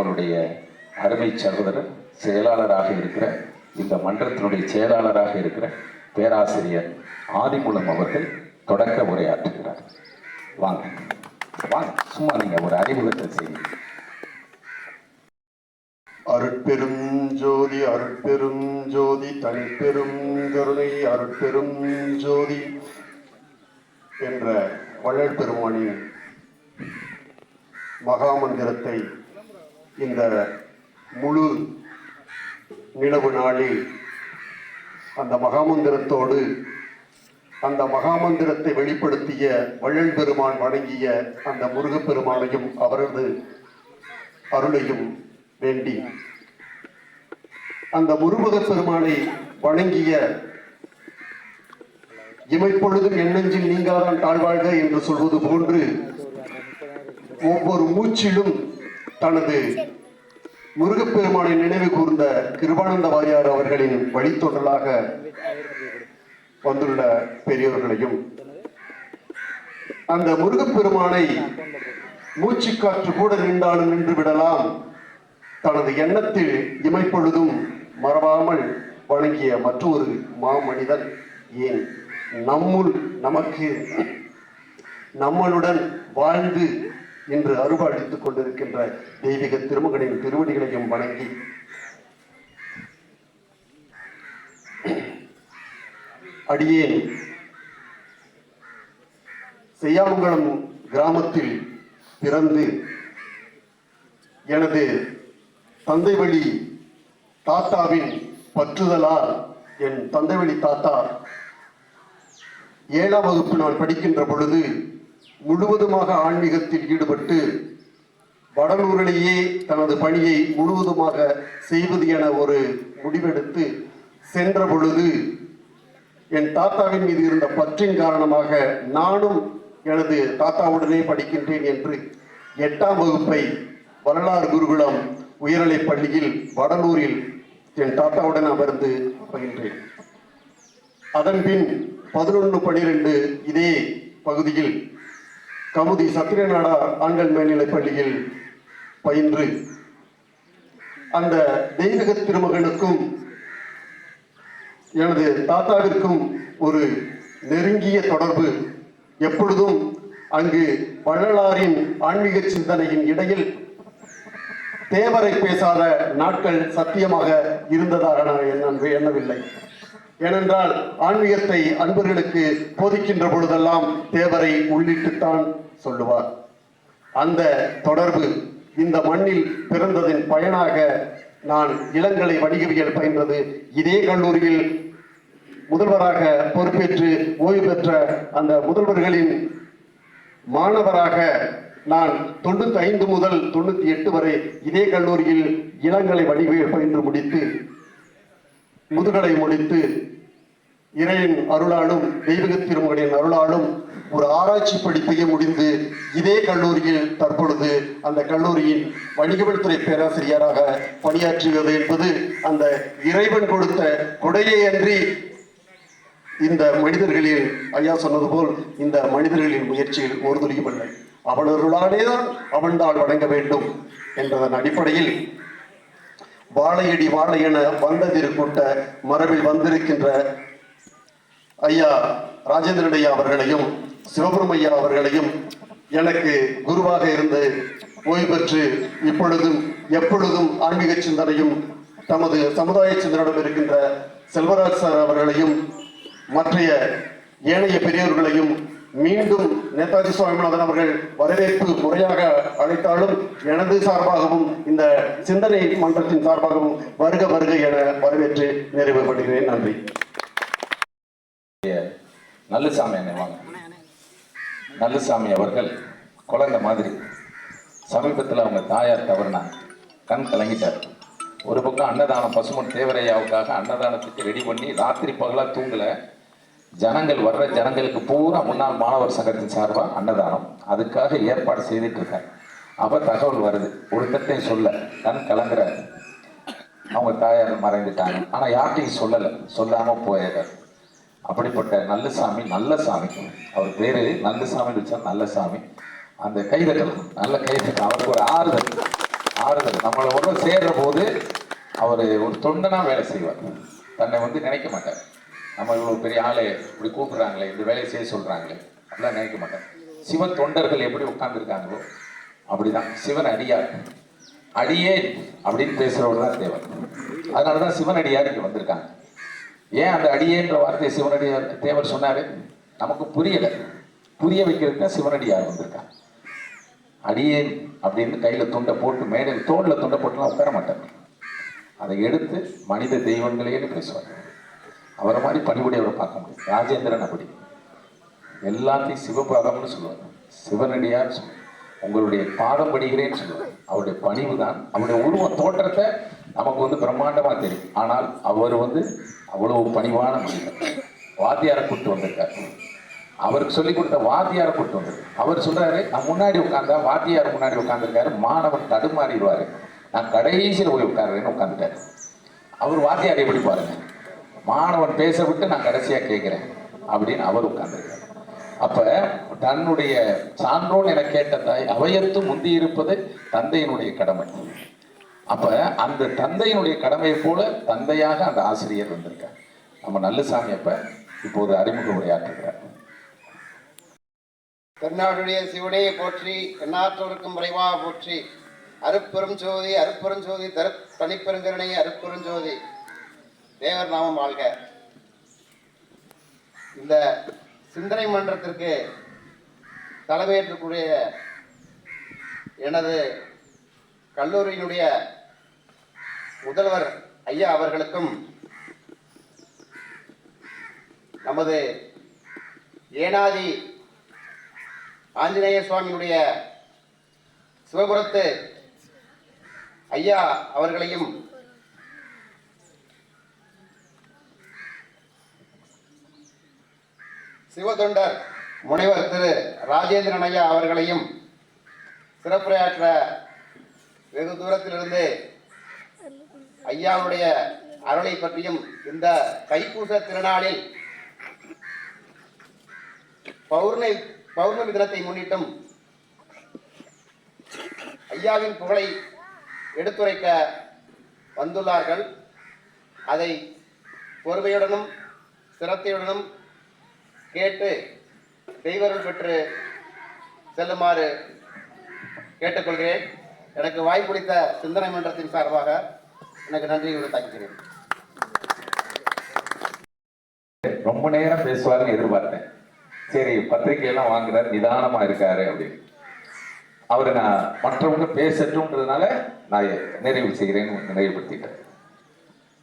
எங்களுடைய அருமை சகோதரர் செயலாளராக இருக்கிற இந்த மன்றத்தினுடைய செயலாளராக இருக்கிற பேராசிரியர் ஆதிமூலம் அவர்கள் தொடக்க உரையாற்றுகிறார். வாங்க வாங்க, சும்மா நீங்க ஒரு அறிமுகத்தை செய்யுங்க. அருட்பெரும் ஜோதி அருட்பெரும் ஜோதி தனிப்பெரும் கருணை அருட்பெரும் ஜோதி என்ற வள்ளல் பெருமானின் மகாமந்திரத்தை இந்த முழு நிலவு நாளில் அந்த மகாமந்திரத்தோடு அந்த மகாமந்திரத்தை வெளிப்படுத்திய வள்ளல் பெருமான் வணங்கிய அந்த முருகப்பெருமானையும் அவரது அருளையும் வேண்டி அந்த முருகப் பெருமானை வணங்கிய இமைப்பொழுதும் எண்ணெஞ்சில் நீங்காதான் தாழ்வாழ்க என்று சொல்வது போன்று ஒவ்வொரு மூச்சிலும் தனது முருகப்பெருமானை நினைவு கூர்ந்த கிருபானந்த வாரியார் அவர்களின் வழித்தொடலாக வந்துள்ள பெரியவர்களையும் அந்த முருகப்பெருமானை மூச்சு காற்று கூட நின்றாலும் நின்று விடலாம் தனது எண்ணத்தில் இமைப்பொழுதும் மறவாமல் வழங்கிய மற்றொரு மாமனிதன் ஏன் நமக்கு நம்மளுடன் வாழ்ந்து இன்று அருள்பாலித்துக் கொண்டிருக்கின்ற தெய்வீக திருமகனின் திருவடிகளையும் வணங்கி அடியேன் செய்யாமங்கலம் கிராமத்தில் பிறந்து எனது தந்தை வழி தாத்தாவின் பற்றுதலால் என் தந்தை வழி தாத்தா 7ஆம் வகுப்பு நான் படிக்கின்ற பொழுது முழுவதுமாக ஆன்மீகத்தில் ஈடுபட்டு வடலூரிலேயே தனது பணியை முழுவதுமாக செய்வது என ஒரு முடிவெடுத்து சென்ற பொழுது என் தாத்தாவின் மீது இருந்த பற்றின் காரணமாக நானும் எனது தாத்தாவுடனே படிக்கின்றேன் என்று 8ஆம் வகுப்பை வரலாறு குருகுலம் உயர்நிலைப் பள்ளியில் வடலூரில் என் தாத்தாவுடன் அமர்ந்து பயின்றேன். அதன்பின் 11-12 இதே பகுதியில் கமுதி சத்திரநாடா ஆண்கள் மேல்நிலைப் பள்ளியில் பயின்று அந்த தெய்வீக திருமகனுக்கும் எனது தாத்தாவிற்கும் ஒரு நெருங்கிய தொடர்பு எப்பொழுதும் அங்கு வள்ளலாரின் ஆன்மீக சிந்தனையின் இடையில் தேவரை பேசாத நாட்கள் சத்தியமாக இருந்ததாக நான் எண்ணவில்லை. ஏனென்றால் ஆன்மீகத்தை அன்பர்களுக்கு போதிக்கின்ற பொழுதெல்லாம் தேவரை உள்ளிட்டுத்தான் சொல்லுவார். அந்த தொடர்பு இந்த மண்ணில் பிறந்ததின் பயனாக நான் இளங்கலை வணிகவியல் பயின்றது இதே கல்லூரியில் முதல்வராக பொறுப்பேற்று ஓய்வு பெற்ற அந்த முதல்வர்களின் மாணவராக நான் 95 முதல் 98 வரை இதே கல்லூரியில் இளங்கலை வணிகவியல் பயின்று முடித்து முதுகலை முடித்து இறையின் அருளாலும் தெய்வீக திருமகனின் அருளாலும் ஒரு ஆராய்ச்சி படிப்பையே முடிந்து இதே கல்லூரியில் தற்பொழுது அந்த கல்லூரியின் வணிகவியல் துறை பேராசிரியராக பணியாற்றுவது என்பது அந்த இறைவன் கொடுத்த கொடையை அன்றி இந்த மனிதர்களில் ஐயா சொன்னது போல் இந்த மனிதர்களின் முயற்சியில் ஒரு துளியுமில்லை. அவனருளாலேதான் அவன்தான் வணங்க வேண்டும் என்றதன் அடிப்படையில் வாழையடி வாழை என வந்ததிருக்கூட்ட மரபில் வந்திருக்கின்ற ஐயா ராஜேந்திரன் ஐயா அவர்களையும் சிவபுரமையா அவர்களையும் எனக்கு குருவாக இருந்து ஓய்வு பெற்று இப்பொழுதும் எப்பொழுதும் ஆன்மீக சிந்தனையும் தமது சமுதாய சிந்தனையுடன் இருக்கின்ற செல்வராஜ் சார் அவர்களையும் மற்றைய ஏனைய பெரியவர்களையும் மீண்டும் நேதாஜி சுவாமிநாதன் அவர்கள் வரவேற்பு முறையாக அழைத்தாலும் எனது சார்பாகவும் இந்த சிந்தனை மன்றத்தின் சார்பாகவும் வருக வருக என வரவேற்று நிறைவுபடுகிறேன். நன்றி. நல்லுசாமி அண்ணன் நல்லுசாமி அவர்கள் குழந்தை மாதிரி சமீபத்தில் அவங்க தாயார் தவறுனாங்க, கண் கலங்கிட்டார். ஒரு பக்கம் அன்னதானம் பசுமன் தேவரையாவுக்காக அன்னதானத்துக்கு ரெடி பண்ணி ராத்திரி பகலாக தூங்கலை. வர்ற ஜனங்களுக்கு பூரா முன்னாள் மாணவர் சங்கத்தின் சார்பாக அன்னதானம் அதுக்காக ஏற்பாடு செய்துட்டு இருக்காங்க. அப்போ தகவல் வருது, ஒருத்தட்டையும் சொல்ல கண் கலங்குற அவங்க தாயார் மறைந்துட்டாங்க. ஆனால் யார்கிட்டையும் சொல்லாமல் போயிடுறாரு. அப்படிப்பட்ட நல்லசாமி, நல்ல சாமி, அவர் பேரு நல்லசாமி வச்சா நல்லசாமி. அந்த கைதட்டல், நல்ல கைதட்டல், அவருக்கு ஒரு ஆறுதல். ஆறுதல். நம்மளை ஒன்றும் சேர்ற போது அவர் ஒரு தொண்டனா வேலை செய்வார். தன்னை வந்து நினைக்க மாட்டார். நம்ம இவ்வளோ பெரிய ஆளு இப்படி கூப்பிடுறாங்களே, இந்த வேலையை செய்ய சொல்றாங்களே அப்படிலாம் நினைக்க மாட்டார். சிவன் தொண்டர்கள் எப்படி உட்கார்ந்துருக்காங்களோ அப்படிதான் சிவன் அடியார். அடியே அப்படின்னு பேசுறவர் தான் தேவர். அதனாலதான் சிவன் அடியார் இங்க வந்திருக்காங்க. ஏன் அந்த அடியேன்ற வார்த்தையை சிவனடியார் தேவர் சொன்னாரு? நமக்கு புரியல, புரிய வைக்கிறதுக்கு தான் சிவனடியார் வந்திருக்காங்க. அடியேன் அப்படின்னு கையில துண்டை போட்டு மேடையில் தோல்ல துண்டை போட்டுலாம் உட்கார மாட்டாங்க. அதை எடுத்து மனித தெய்வங்களேன்னு பேசுவார். அவரை மாதிரி பணிபுடையவரை பார்க்க முடியும். ராஜேந்திரன் அப்படி எல்லாத்தையும் சிவபாதம்னு சொல்லுவார். சிவனடியார் சொல்லுவார். உங்களுடைய பாதம் படுகிறேன்னு சொல்லுவார். அவருடைய பணிவு தான், அவருடைய உருவ தோற்றத்தை நமக்கு வந்து பிரம்மாண்டமா தெரியும். ஆனால் அவர் வந்து அவ்வளவு பணிவான மனிதர். வாத்தியாரை கூப்பிட்டு வந்திருக்கார். அவருக்கு சொல்லிக் கொடுத்த வாத்தியாரை கூப்பிட்டு வந்திருக்கு. அவர் சொல்றாரு, நான் முன்னாடி உட்கார்ந்தா வாத்தியார் முன்னாடி உட்கார்ந்துருக்காரு, மாணவன் தடுமாறிடுவாரு, நான் கடைசியில் போய் உட்கார்றேன்னு உட்கார்ந்துட்டாரு. அவர் வாத்தியாரை எப்படி பாருங்க, மாணவன் பேச விட்டு நான் கடைசியா கேட்கிறேன் அப்படின்னு அவர் உட்கார்ந்துருக்காரு. அப்ப தன்னுடைய சான்றோன் என கேட்ட தாய் அவையத்து முந்தி இருப்பது தந்தையினுடைய கடமை. அப்ப அந்த தந்தையினுடைய கடமையை போல தந்தையாக அந்த ஆசிரியர் வந்திருக்கார். நம்ம நல்லசாமி அப்ப இப்போது அறிமுக உரையாற்றுகிறார். தென்னாடுடைய சிவனையை போற்றி, எண்ணாற்றோருக்கும் விரைவா போற்றி, அருப்பெரும் ஜோதி அருப்பெரும் ஜோதி தரு தனிப்பெருங்கருணை அருப்பெரும் ஜோதி தேவர் நாமம் வாழ்க. இந்த சிந்தனை மன்றத்திற்கு தலைமையேற்றக்கூடிய எனது கல்லூரியினுடைய முதல்வர் ஐயா அவர்களுக்கும், நமது ஏனாதி ஆஞ்சநேய சுவாமியினுடைய சிவபுரத்து ஐயா அவர்களையும், சிவதொண்டர் முனைவர் திரு ராஜேந்திரன் ஐயா அவர்களையும், சிறப்புரையாற்ற வெகு தூரத்திலிருந்து ஐயாவுடைய அருளை பற்றியும், இந்த தைப்பூச திருநாளில் பௌர்ணமி தினத்தை முன்னிட்டும் ஐயாவின் புகழை எடுத்துரைக்க வந்துள்ளார்கள். அதை பொறுமையுடனும் சிரத்தையுடனும் கேட்டு தெய்வருள் பெற்று செல்லுமாறு கேட்டுக்கொள்கிறேன். எனக்கு வாய்ப்புளித்த சிந்தனை மன்றத்தின் சார்பாக எனக்கு நன்றி உரித்தாக்குகிறேன். ரொம்ப நேரம் பேசுவாருன்னு எதிர்பார்த்தேன். சரி, பத்திரிகையெல்லாம் வாங்குறாரு, நிதானமா இருக்காரு அப்படின்னு. அவரை நான் மற்றவங்க பேசட்டும்ன்றதுனால நான் நிறைவு செய்கிறேன்னு நிறைவுபடுத்திட்டேன்.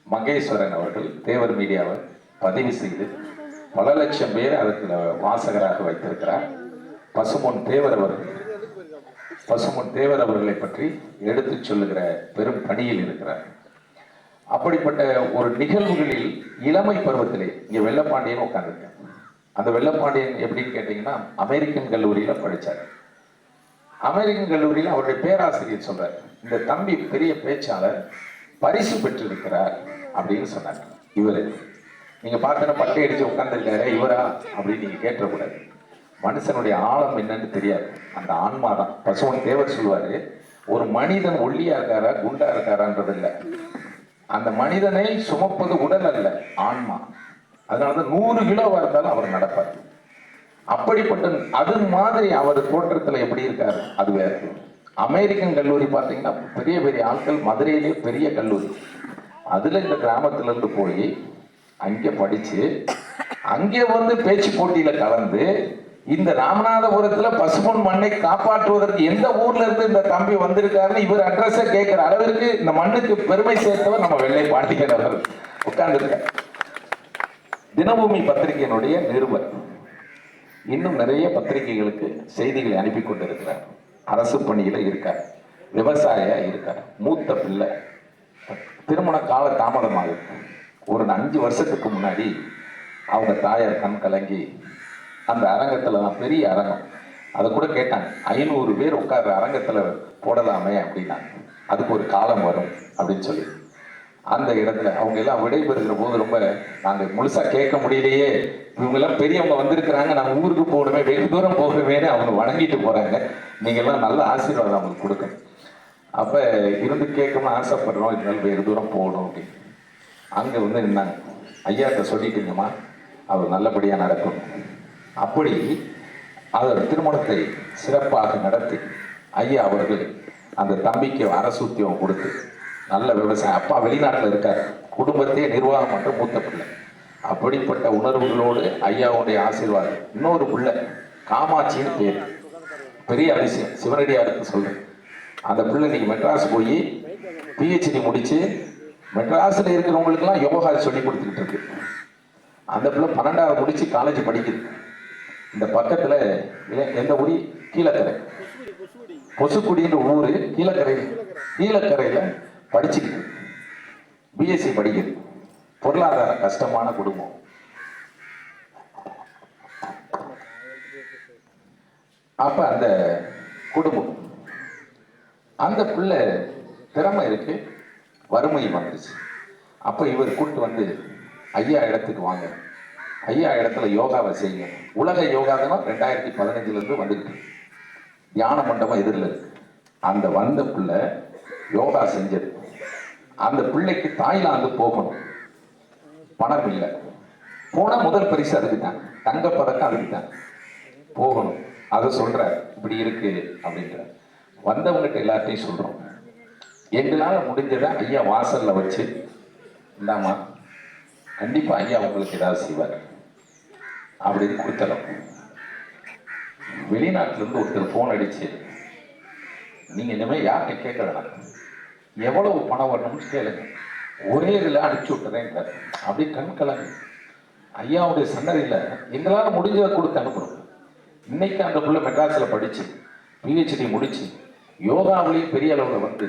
மகேஸ்வரன் அவர்கள் தேவர் மீடியாவை பதிவு செய்து பல லட்சம் பேர் அதுக்கு வாசகராக வைத்திருக்கிறார். பசுமொன் தேவர் அவர்களை பற்றி எடுத்து சொல்லுகிற பெரும் பணியில் இருக்கிறார். அப்படிப்பட்ட ஒரு நிகழ்வுகளில் இளமை பருவத்திலே இங்க வெள்ளப்பாண்டியன் உட்கார்ந்துருக்கேன். அந்த வெள்ளப்பாண்டியன் எப்படின்னு கேட்டீங்கன்னா, அமெரிக்கன் கல்லூரியில படிச்சார். அமெரிக்கன் கல்லூரியில் அவருடைய பேராசிரியர் சொல்றார், இந்த தம்பி பெரிய பேச்சாளர், பரிசு பெற்றிருக்கிறார் அப்படின்னு சொன்னார். இவரு நீங்க பார்த்தீங்கன்னா பட்டை அடிச்சு உட்கார்ந்துருக்காரு, இவரா அப்படின்னு நீங்க கேட்டக்கூடாது. மனுஷனுடைய ஆழம் என்னன்னு தெரியாது, அந்த ஆன்மா தான். பசுவன் தேவர் சொல்லுவாரு, ஒரு மனிதன் ஒல்லியா இருக்காரா குண்டா இருக்காரான்றது இல்லை, அந்த மனிதனை சுமப்பது உடல் அல்ல, ஆன்மா. அதனாலதான் 100 கிலோவா இருந்தாலும் அவர் நடப்பார். அப்படிப்பட்ட அது மாதிரி அவர் தோற்றத்துல எப்படி இருக்காரு அது வேற. அமெரிக்கன் கல்லூரி பார்த்தீங்கன்னா பெரிய பெரிய ஆட்கள், மதுரையிலே பெரிய கல்லூரி, அதுல இந்த கிராமத்துல இருந்து போய் அங்கே படிச்சு அங்கே வந்து பேச்சு போட்டியில கலந்து இந்த ராமநாதபுரத்துல பசுமொன் மண்ணை காப்பாற்றுவதற்கு எந்த ஊர்ல இருந்து இந்த தம்பி வந்திருக்காருன்னு இவர் அட்ரஸ கேட்கிற அளவிற்கு இந்த மண்ணுக்கு பெருமை சேர்த்தவர் நம்ம வெள்ளை பாண்டியன் அவர் உட்கார்ந்துருக்கார். தினபூமி பத்திரிகையினுடைய நிருபர், இன்னும் நிறைய பத்திரிகைகளுக்கு செய்திகளை அனுப்பி கொண்டிருக்கிறார். அரசு பணியில இருக்கார், விவசாயியா இருக்கார், மூத்த பிள்ளை. திருமண கால தாமதமாகுது. ஒரு 5 வருஷத்துக்கு முன்னாடி அவங்க தாயார் கண் கலங்கி அந்த அரங்கத்துல தான், பெரிய அரங்கம், அதை கூட கேட்டாங்க, 500 பேர் உட்கார்ற அரங்கத்துல போடலாமே அப்படின்னா, அதுக்கு ஒரு காலம் வரும் அப்படின்னு சொல்லி அந்த இடத்துல அவங்க எல்லாம் விடைபெறுகிற போது ரொம்ப நாங்கள் முழுசா கேட்க முடியலையே, இவங்க எல்லாம் பெரியவங்க வந்திருக்கிறாங்க, நாங்கள் ஊருக்கு போகணுமே, வெகு தூரம் போகணுமேனு அவங்க வணங்கிட்டு போறாங்க, நீங்க எல்லாம் நல்ல ஆசீர்வாதம் அவங்களுக்கு கொடுக்கணும். அப்போ இருந்து கேட்கணும்னு ஆசைப்படுறோம், இருந்தாலும் வேறு தூரம் போகணும் அப்படின்னு. அங்கே வந்து நின்னாங்க. ஐயாட்ட சொல்லிட்டீங்கம்மா, அவர் நல்லபடியாக நடக்கும். அப்படி அவர் திருமணத்தை சிறப்பாக நடத்தி ஐயா அவர்கள் அந்த தம்பிக்கு அரசு உத்தியோகம் கொடுத்து நல்ல விவசாயம். அப்பா வெளிநாட்டில் இருக்கார், குடும்பத்தையே நிர்வாகம் பண்ணுற மூத்த பிள்ளை. அப்படிப்பட்ட உணர்வுகளோடு ஐயாவுடைய ஆசீர்வாதம். இன்னொரு பிள்ளை காமாட்சின்னு பேர், பெரிய அதிசயம், சிவனடியாருக்கு சொல்றேன். அந்த பிள்ளை இன்னைக்கு மெட்ராஸ் போய் பிஹெச்டி முடிச்சு மெட்ராஸில் இருக்கிறவங்களுக்கெல்லாம் யோகா சொல்லி கொடுத்துக்கிட்டு இருக்கு. அந்த பிள்ளை 12வது முடிச்சு காலேஜ் படிக்குது. இந்த பக்கத்தில் எந்த ஊரி, கீழக்கரை, பொசுக்குடின்ற ஊர், கீழக்கரையில் படிச்சுக்கிட்டு பிஎஸ்சி படிக்குது. பொருளாதார கஷ்டமான குடும்பம். அப்ப அந்த குடும்பம், அந்த பிள்ளை திறமை இருக்கு, வறுமை வந்துச்சு. அப்ப இவர் கூட்டு வந்து ஐயா இடத்துக்கு வாங்க, ஐயா இடத்துல யோகாவை செய்யுங்க. உலக யோகா தினம் 2015 வந்துட்டு தியான மண்டபம் எதிரில் இருக்கு. அந்த வந்த பிள்ளை யோகா செஞ்சது. அந்த பிள்ளைக்கு தாய்லாந்து போகணும், பணம் இல்லை. போன முதல் பரிசு அதுக்கு தான், தங்கப்பதக்கம் அதுக்கு தான். போகணும், அதை சொல்ற இப்படி இருக்கு அப்படின்ற. வந்தவங்ககிட்ட எல்லாத்தையும் சொல்றோம், எங்களால முடிஞ்சதை ஐயா வாசல்ல வச்சு, இந்தாமா கண்டிப்பா ஐயா உங்களுக்கு ஏதாவது செய்வார் அப்படின்னு கொடுத்தலாம். வெளிநாட்டுல இருந்து ஒருத்தர் போன் அடிச்சு, நீங்க இனிமேல் யார்கிட்ட கேட்க வேணாம், எவ்வளவு பணம் வரணும்னு கேளுங்க, ஒரே இதில் அனுப்பிச்சு விட்டுறேன். அப்படி கண் கலங்கு. ஐயாவுடைய சன்னதியில் எங்களால் முடிஞ்சதை கொடுத்து அனுப்புறோம். இன்னைக்கு அந்த பிள்ளை மெட்ராஸில் படிச்சு பிஹெச்டி முடிச்சு யோகாவிலையும் பெரிய அளவில் வந்து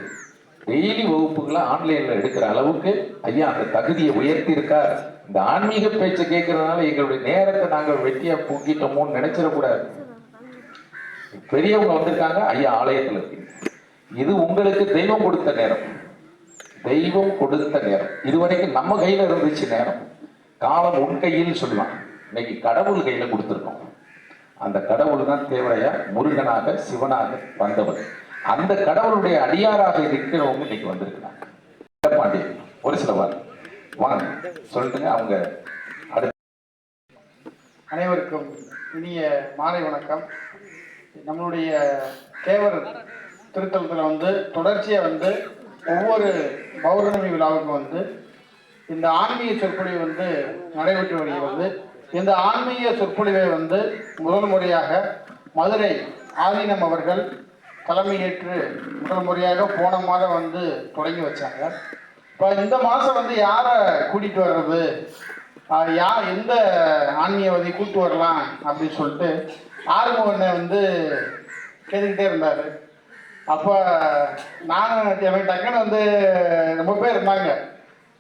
டெய்லி வகுப்புகளை ஆன்லைனில் எடுக்கிற அளவுக்கு ஐயா அந்த தகுதியை உயர்த்தி இருக்கார். இந்த ஆன்மீக பேச்சை கேட்கறதுனால எங்களுடைய நேரத்தை நாங்கள் வெட்டியா பூக்கிட்டோமோன்னு நினைச்சிடக்கூடாது. பெரியவங்க வந்திருக்காங்க, ஐயா ஆலயத்தில் இருக்கு. இது உங்களுக்கு தெய்வம் கொடுத்த நேரம், தெய்வம் கொடுத்த நேரம். இதுவரைக்கும் நம்ம கையில இருந்துச்சு நேரம், காலம் உன் கையில் சொல்லலாம். இன்னைக்கு கடவுள் கையில கொடுத்துருக்கோம். அந்த கடவுள் தான் தேவரையா முருகனாக சிவனாக வந்தவர். அந்த கடவுளுடைய அடியாராக இருக்கிறவங்க இன்னைக்கு வந்திருக்கிறாங்க. பாண்டியன் ஒரு சில வாங்க சொல்லிட்டுங்க. அவங்க அனைவருக்கும் இனிய மாலை வணக்கம். நம்மளுடைய தேவர் திருத்தலத்தில் வந்து தொடர்ச்சியாக வந்து ஒவ்வொரு பௌர்ணமி விழாவுக்கும் வந்து இந்த ஆன்மீக சொற்பொழிவு வந்து நடைபெற்று வருகிறது. இந்த ஆன்மீக சொற்பொழிவை வந்து முதல் முறையாக மதுரை ஆதீனம் அவர்கள் தலைமையேற்று முதல் முறையாக போன மாதம் வந்து தொடங்கி வச்சாங்க. இப்போ இந்த மாதம் வந்து யாரை கூட்டிகிட்டு வர்றது, எந்த ஆன்மீகவாதி கூப்பிட்டு வரலாம் அப்படின்னு சொல்லிட்டு ஆறுமுகனை வந்து கேட்டுக்கிட்டே இருந்தார். அப்போ நானும் எனக்கு டக்குன்னு வந்து ரொம்ப பேர் இருந்தாங்க.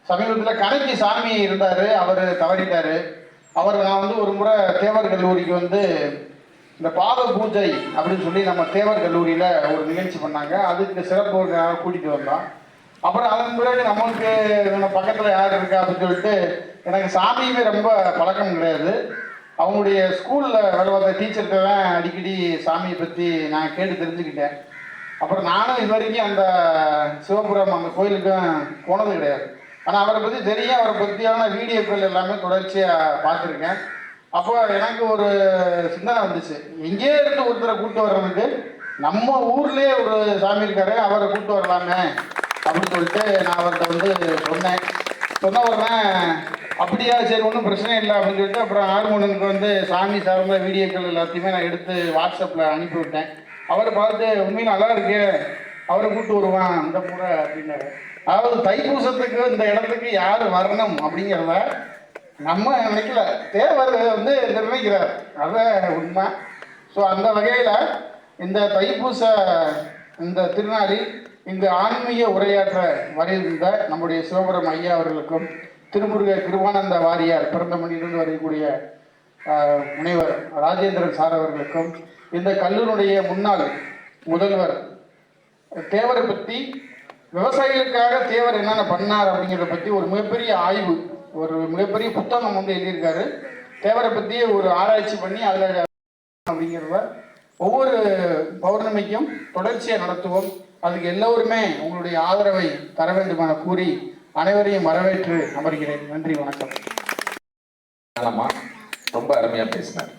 சமீபத்தில் கணக்கி சாமி இருந்தார், அவர் தவறிட்டார். நான் வந்து ஒரு முறை தேவர் கல்லூரிக்கு வந்து இந்த பாத பூஜை அப்படின்னு சொல்லி நம்ம தேவர் கல்லூரியில் ஒரு நிகழ்ச்சி பண்ணாங்க. அதுக்கு சிறப்பு கூட்டிகிட்டு வந்தோம். அப்புறம் அதன் பிறகு நம்மளுக்கு நம்ம பக்கத்தில் யார் இருக்கா அப்படின்னு சொல்லிட்டு, எனக்கு சாமியுமே ரொம்ப பழக்கம் கிடையாது. அவங்களுடைய ஸ்கூலில் வேலை பார்த்த டீச்சர்கிட்ட தான் அடிக்கடி சாமியை பற்றி நான் கேட்டு தெரிஞ்சுக்கிட்டேன். அப்புறம் நானும் இது வரைக்கும் அந்த சிவபுரம் அந்த கோயிலுக்கும் போனது கிடையாது. ஆனால் அவரை பற்றி தெரியும், அவரை பற்றியான வீடியோக்கள் எல்லாமே தொடர்ச்சியாக பார்த்துருக்கேன். அப்போ எனக்கு ஒரு சிந்தனை வந்துச்சு, எங்கேயே இருந்து ஒருத்தரை கூப்பிட்டு வர்றதுக்கு நம்ம ஊர்லேயே ஒரு சாமி இருக்காரு, அவரை கூப்பிட்டு வரலாமே அப்படின்னு சொல்லிட்டு நான் அவர்கிட்ட வந்து சொன்ன உடனே அப்படியா, சரி ஒன்றும் பிரச்சனை இல்லை அப்படின்னு சொல்லிட்டு அப்புறம் ஆறுமுகனுக்கு வந்து சாமி சார்ந்த வீடியோக்கள் எல்லாத்தையுமே நான் எடுத்து வாட்ஸ்அப்பில் அனுப்பிவிட்டேன். அவரை பார்த்து உண்மையும் நல்லா இருக்கு, அவரை கூப்பிட்டு வருவான் அந்த முறை அப்படின்னாரு. அதாவது தைப்பூசத்துக்கு இந்த இடத்துக்கு யார் வரணும் அப்படிங்கிறத நம்ம நினைக்கல, தேவர் வந்து நிர்ணயிக்கிறார், அதான் உண்மை. ஸோ அந்த வகையில் இந்த தைப்பூச இந்த திருநாளில் இங்கு ஆன்மீக உரையாற்ற வருகின்ற நம்முடைய சிவபுரம் ஐயா அவர்களுக்கும் திருமுருக கிருபானந்த வாரியார் பிறந்தமணியிலிருந்து வரக்கூடிய முனைவர் ராஜேந்திரன் சார் அவர்களுக்கும் இந்த கல்லூரியுடைய முன்னாள் முதல்வர் தேவரை பற்றி, விவசாயிகளுக்காக தேவர் என்னென்ன பண்ணார் அப்படிங்கிறத பற்றி ஒரு மிகப்பெரிய ஆய்வு, ஒரு மிகப்பெரிய புத்தகம் வந்து எழுதியிருக்காரு. தேவரை பற்றி ஒரு ஆராய்ச்சி பண்ணி அதில் அப்படிங்கிறத ஒவ்வொரு பௌர்ணமிக்கும் தொடர்ச்சியாக நடத்துவோம். அதுக்கு எல்லோருமே உங்களுடைய ஆதரவை தர வேண்டும் என கூறி அனைவரையும் வரவேற்று அமர்கிறேன். நன்றி, வணக்கம். ஆமா, ரொம்ப அருமையா பேசினார்.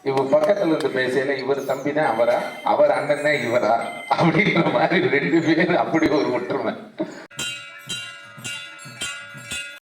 இவர் பக்கத்துல இருந்து பேசல இவர் தம்பி தான் அவரா, அவர் அண்ணன் தான் இவரா அப்படின்ற மாதிரி 2 பேர் அப்படி ஒரு ஒற்றுமை.